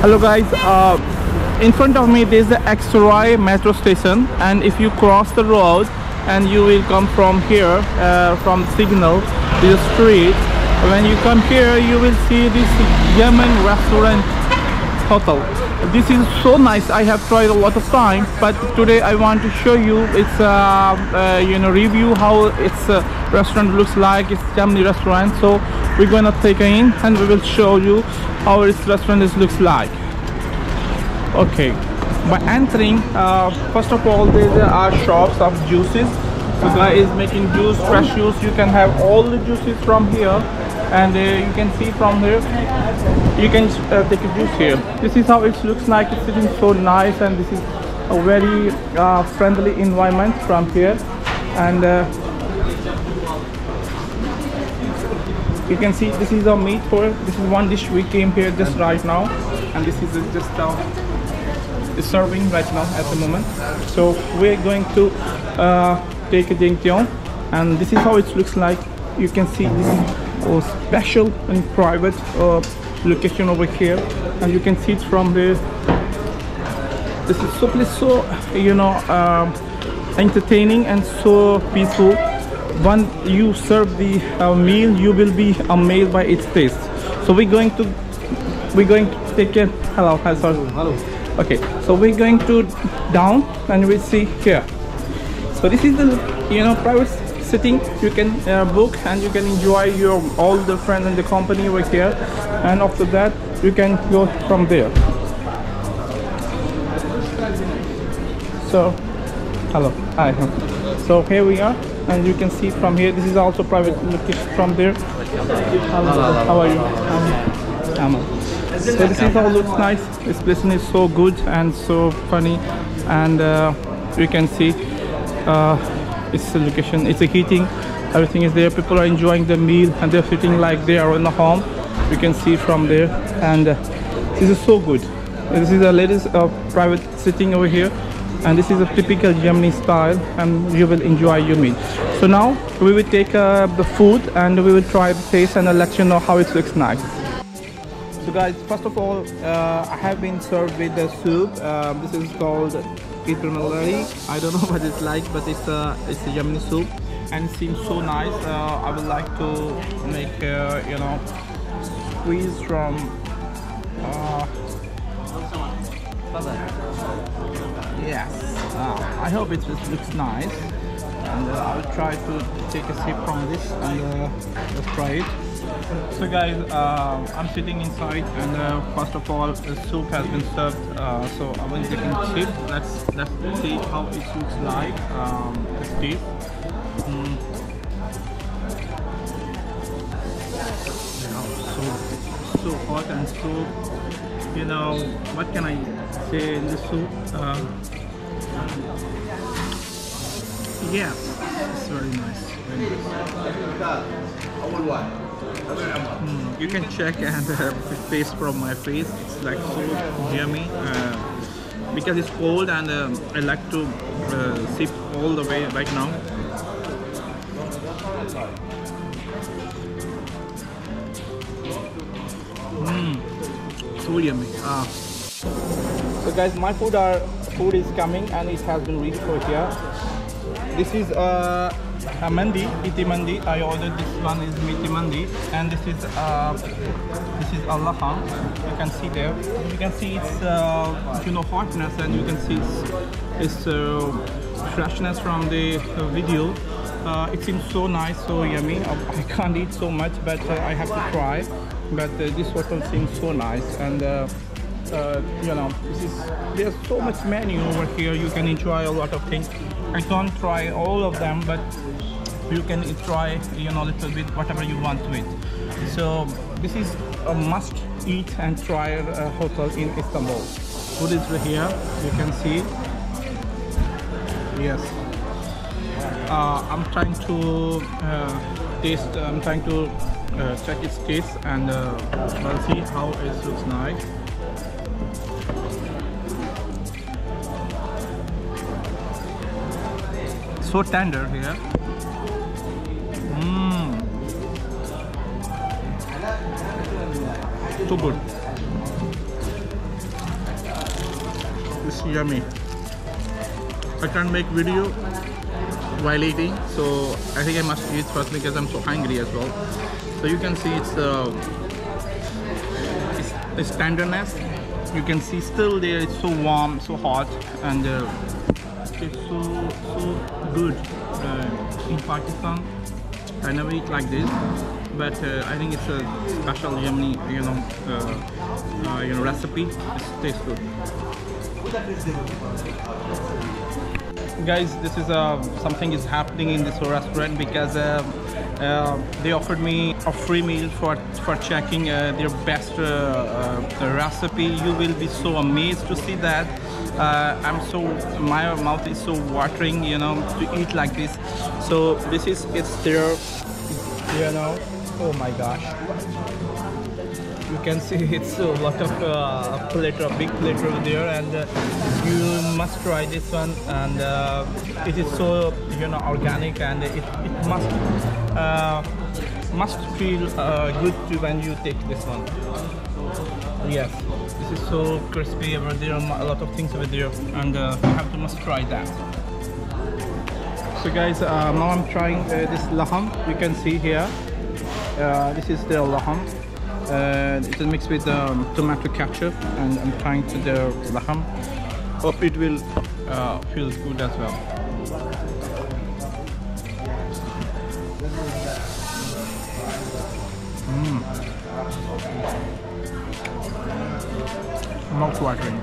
Hello guys, in front of me there's the Aksaray Metro Station, and if you cross the road and you will come from here, from signal to the street, when you come here you will see this Yemen Restaurant hotel. This is so nice. I have tried a lot of time, but today I want to show you its review how its restaurant looks like. It's Yemeni restaurant, so we're gonna take it in and we will show you how its restaurant looks like. Okay, by entering, first of all there are shops of juices. The guy is making juice, fresh juice. You can have all the juices from here, and you can see from here you can take a juice here. This is how it looks like. It's sitting so nice, and this is a very friendly environment from here. And you can see this is our meat for it. This is one dish we came here just right now, and this is just is serving right now at the moment. So we're going to take a dingyong, and this is how it looks like. You can see this is a special and private location over here, and you can see it from the. This is so entertaining and so peaceful. When you serve the meal, you will be amazed by its taste. So we're going to take a hello. Okay, so we're going to down and we see here. So this is the private sitting. You can book and you can enjoy your all the friends and the company over here, and after that you can go from there. So hello, hi. So here we are, and you can see from here. This is also private location from there. How are you? So this is all looks nice. This place is so good and so funny, and you can see it's a location. It's a heating. Everything is there. People are enjoying the meal and they're sitting like they are in the home. You can see from there, and this is so good. This is a ladies private sitting over here, and this is a typical Yemeni style, and you will enjoy your meal. So now we will take the food and we will try the taste, and I'll let you know how it looks nice. So guys, first of all, I have been served with the soup. This is called culinary. I don't know what it's like, but it's a Yemeni soup, and it seems so nice. I would like to make squeeze from yes. I hope it just looks nice, and I will try to take a sip from this, and let's try it. So guys, I'm sitting inside, and first of all the soup has been served, so I will take a sip. Let's see how it looks like. The taste. So hot and so, what can I say in the soup? Yeah, it's very nice. You can check and the taste from my face. It's like so yummy because it's cold, and I like to sip all the way right now. So yummy. So guys, my food is coming, and it has been reached for here. This is a Mandi, Mandi. I ordered this one is Mandi, and this is Lhasa. You can see there. You can see its hotness, and you can see its freshness from the video. It seems so nice, so yummy. I can't eat so much, but I have to try. But this hotel seems so nice, and there's so much menu over here. You can enjoy a lot of things. I can't try all of them, but you can try a little bit whatever you want to eat. So this is a must eat and try hotel in Istanbul. Food is here, you can see. Yes, I'm trying to taste. I'm trying to check its taste, and we'll see how it looks nice. So tender here. So good. yummy. I can't make video while eating, so I think I must eat first because I'm so hungry as well. So you can see it's tenderness. You can see still there, it's so warm, so hot, and it's so good. In Pakistan, I never eat like this, but I think it's a special Yemeni, recipe. It tastes good. Guys, this is something is happening in this restaurant because they offered me a free meal for checking their best recipe. You will be so amazed to see that. My mouth is so watering, to eat like this. So it's there, oh my gosh. You can see it's a lot of big plate over there, and you must try this one. And it is so organic, and it must feel good too when you take this one. Yes, this is so crispy over there. A lot of things over there, and you must try that. So guys, now I'm trying this laham. You can see here. This is the laham. It is mixed with tomato ketchup, and I'm trying to the laham. Hope it will feel good as well. Mouth watering.